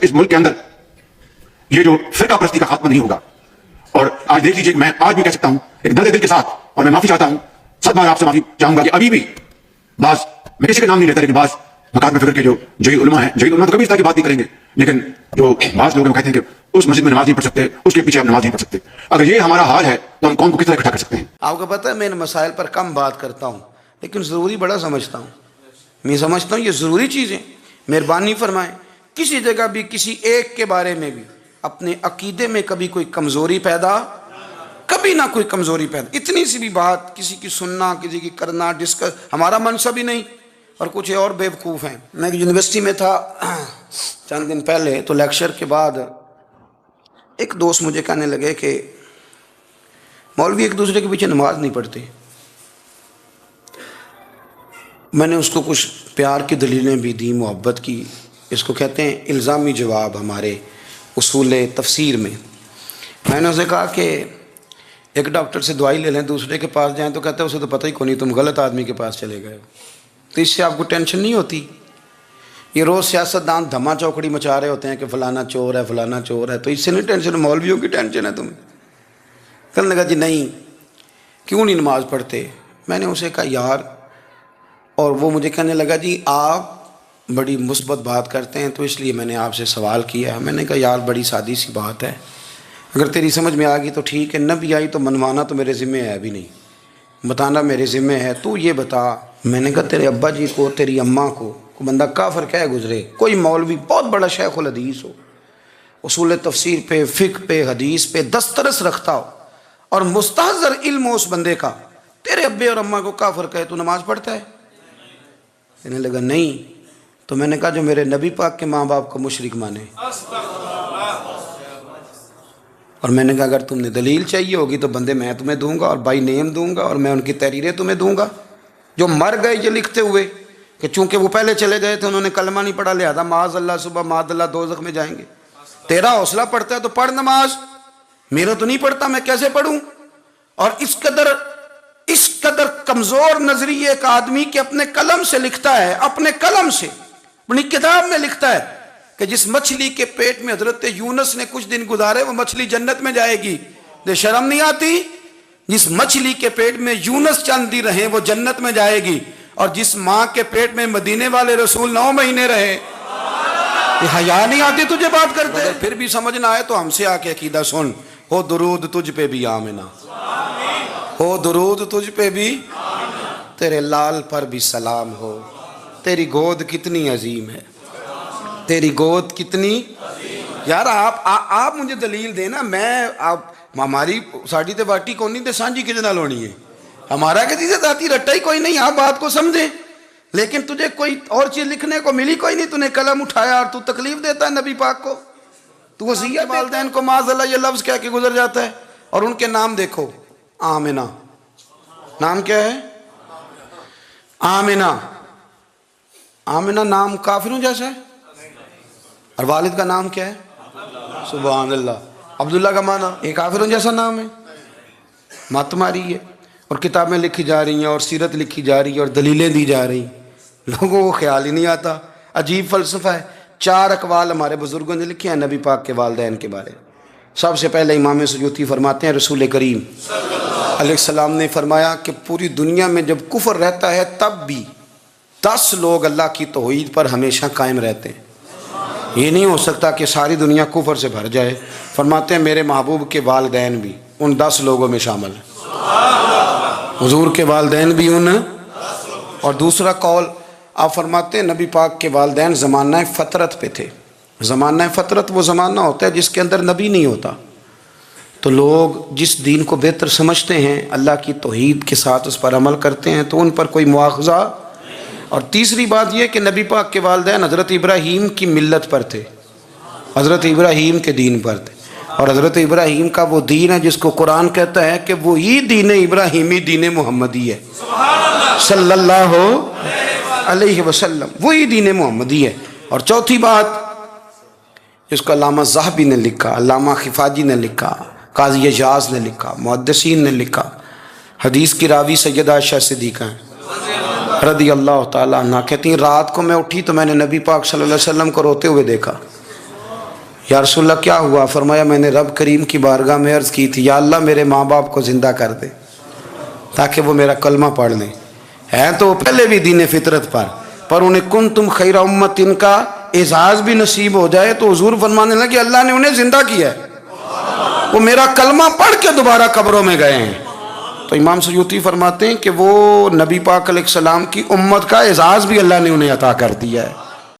इस मुल्क के अंदर ये जो फिरका परस्ती का खात्मा नहीं होगा। और आज देख लीजिए, मैं आज भी कह सकता हूं एक दर्द दिल के साथ, और मैं माफी चाहता हूं, 7 बार आपसे माफी चाहूंगा कि अभी भी बास, मैं किसी का नाम नहीं लेता, लेकिन बास मकाम फिक्र के जो जई उलमा है, जई उलमा तो कभी इस तरह की बात नहीं करेंगे, लेकिन जो बास लोग कहते हैं कि उस मस्जिद में नमाज नहीं पढ़ सकते, उसके पीछे आप नमाज नहीं पढ़ सकते। अगर ये हमारा हाल है तो हम कौन को किस तरह इकट्ठा कर सकते हैं? आपको पता है मैं इन मसाइल पर कम बात करता हूँ, लेकिन ज़रूरी बड़ा समझता हूँ। मैं समझता हूँ ये ज़रूरी चीज़ें। मेहरबानी फरमाएं, किसी जगह भी किसी एक के बारे में भी अपने अकीदे में कभी कोई कमज़ोरी पैदा, कभी ना कोई कमज़ोरी पैदा, इतनी सी भी बात किसी की सुनना, किसी की करना, डिस्कस, हमारा मनसब ही नहीं। और कुछ और बेवकूफ़ हैं। मैं यूनिवर्सिटी में था चंद दिन पहले, तो लेक्चर के बाद एक दोस्त मुझे कहने लगे कि मौलवी एक दूसरे के पीछे नमाज नहीं पढ़ते। मैंने उसको कुछ प्यार की दलीलें भी दी, मोहब्बत की। इसको कहते हैं इल्ज़ामी जवाब हमारे उसूल तफसीर में। मैंने उसे कहा कि एक डॉक्टर से दवाई ले लें, दूसरे के पास जाएं तो कहता है उसे तो पता ही कौन नहीं, तुम गलत आदमी के पास चले गए हो। तो इससे आपको टेंशन नहीं होती? ये रोज़ सियासतदान धमा चौकड़ी मचा रहे होते हैं कि फ़लाना चोर है, फ़लाना चोर है, तो इससे नहीं टेंशन, मौलवियों की टेंशन है तुम्हें। कहने लगा जी नहीं, क्यों नहीं नमाज़ पढ़ते? मैंने उसे कहा यार, और वो मुझे कहने लगा जी आप बड़ी मुस्बत बात करते हैं तो इसलिए मैंने आपसे सवाल किया है। मैंने कहा यार बड़ी सादी सी बात है, अगर तेरी समझ में आ गई तो ठीक है, न भी आई तो मनवाना तो मेरे ज़िम्मे है भी नहीं, बताना मेरे ज़िम्मे है। तू ये बता, मैंने कहा तेरे अब्बा जी को, तेरी अम्मा को बंदा काफिर कह गुजरे, कोई मौलवी बहुत बड़ा शेखुल हदीस हो, उसूल तफसीर पे, फ़िक़्ह पे, हदीस पे दस्तरस रखता हो, और मुस्तहज़र इल्म हो उस बंदे का, तेरे अब्बे और अम्मा को काफिर कहे, तू नमाज़ पढ़ता है? कहने लगा नहीं। तो मैंने कहा जो मेरे नबी पाक के माँ बाप को मुशरिक माने। और मैंने कहा अगर तुमने दलील चाहिए होगी तो बंदे मैं तुम्हें दूंगा और बाई नेम दूंगा, और मैं उनकी तहरीरें तुम्हें दूंगा जो मर गए ये लिखते हुए कि चूंकि वो पहले चले गए थे, उन्होंने कलमा नहीं पढ़ा, लिहाजा माज़ अल्लाह सुबह माज़ अल्लाह दोज़ख में जाएंगे। तेरा हौसला पढ़ता है तो पढ़ नमाज, मेरा तो नहीं पढ़ता, मैं कैसे पढ़ूं? और इस कदर कमज़ोर नजरिए का आदमी कि अपने कलम से लिखता है, अपने कलम से अपनी किताब में लिखता है कि जिस मछली के पेट में हजरत यूनुस ने कुछ दिन गुजारे वो मछली जन्नत में जाएगी। दे शर्म नहीं आती? जिस मछली के पेट में यूनुस चंद दिन रहे वो जन्नत में जाएगी, और जिस माँ के पेट में मदीने वाले रसूल 9 महीने रहे, ये हया नहीं आती तुझे बात करते? अगर फिर भी समझ ना आए तो हमसे आके अकीदा सुन। हो दुरूद तुझ पे भी आमिना, हो दुरूद तुझ पे भी, तेरे लाल पर भी सलाम हो, तेरी गोद कितनी अजीम है, तेरी गोद कितनी। यार आप मुझे दलील देना, मैं आप हमारी साड़ी ते बाटी कौन नहीं ते सांझी किस नाल होनी है, हमारा किसी से जाती रट्टा ही कोई नहीं। आप बात को समझे, लेकिन तुझे कोई और चीज लिखने को मिली कोई नहीं, तूने कलम उठाया और तू तकलीफ देता है नबी पाक को, तू वसीयत वालिदैन को माज़अल्लाह ये लफ्ज कह के गुजर जाता है। और उनके नाम देखो, आमिना, नाम क्या है? आमिना। आमिना नाम काफिरों जैसा है। और वालिद का नाम क्या है? सुभान अल्लाह। अब्दुल्ला का माना एक काफिरों जैसा नाम है। मत मारी है, और किताबें लिखी जा रही हैं, और सीरत लिखी जा रही है, और दलीलें दी जा रही, लोगों को ख्याल ही नहीं आता। अजीब फ़लसफ़ा है। 4 अक़वाल हमारे बुज़ुर्गों ने लिखे हैं नबी पाक के वालिदैन के बारे में। सबसे पहले इमाम सुयूती फरमाते हैं रसूल करीम अलैहिस्सलाम ने फरमाया कि पूरी दुनिया में जब कुफ्र रहता है तब भी 10 लोग अल्लाह की तौहीद पर हमेशा कायम रहते हैं। ये नहीं हो सकता कि सारी दुनिया कुफ्र से भर जाए। फरमाते हैं मेरे महबूब के वालिदैन भी उन 10 लोगों में शामिल हैं, हुजूर के वालिदैन भी उन। और दूसरा कौल आप फरमाते हैं नबी पाक के वालिदैन ज़माना फ़तरत पे थे। ज़माना फ़तरत वो ज़माना होता है जिसके अंदर नबी नहीं होता, तो लोग जिस दीन को बेहतर समझते हैं, अल्लाह की तौहीद के साथ उस पर अमल करते हैं, तो उन पर कोई मुआख़ज़ा। और तीसरी बात यह कि नबी पाक के वालिदैन हज़रत इब्राहीम की मिल्लत पर थे, हज़रत इब्राहीम के दीन पर थे। और हज़रत इब्राहीम का वो दीन है जिसको कुरान कहता है कि वही दीन इब्राहीमी दीन मुहम्मदी है सल्लल्लाहु अलैहि वसल्लम, वही दीन मुहम्मदी है। और चौथी बात जिसको अल्लामा ज़हबी ने लिखा, अल्लामा खिफाजी ने लिखा, काज़ी एजाज ने लिखा, मुहद्दिसीन ने लिखा, हदीस की रावी सैयदा आयशा सिद्दीक़ा रज़ी अल्लाह ताला अन्हा कहती हैं रात को मैं उठी तो मैंने नबी पाक सल्लल्लाहु अलैहि वसल्लम को रोते हुए देखा। یا رسول اللہ کیا ہوا؟ فرمایا میں نے رب کریم کی بارگاہ میں عرض کی تھی یا اللہ میرے ماں باپ کو زندہ کر دے تاکہ وہ میرا کلمہ پڑھ لیں، ہیں تو پہلے بھی دین فطرت پر انہیں کنتم خیر امت ان کا اعزاز بھی نصیب ہو جائے تو حضور فرمانے لگے اللہ نے انہیں زندہ کیا ہے، وہ میرا کلمہ پڑھ کے دوبارہ قبروں میں گئے ہیں۔ تو امام سیوطی فرماتے ہیں کہ وہ نبی پاک علیہ السلام کی امت کا اعزاز بھی اللہ نے انہیں عطا کر دیا ہے۔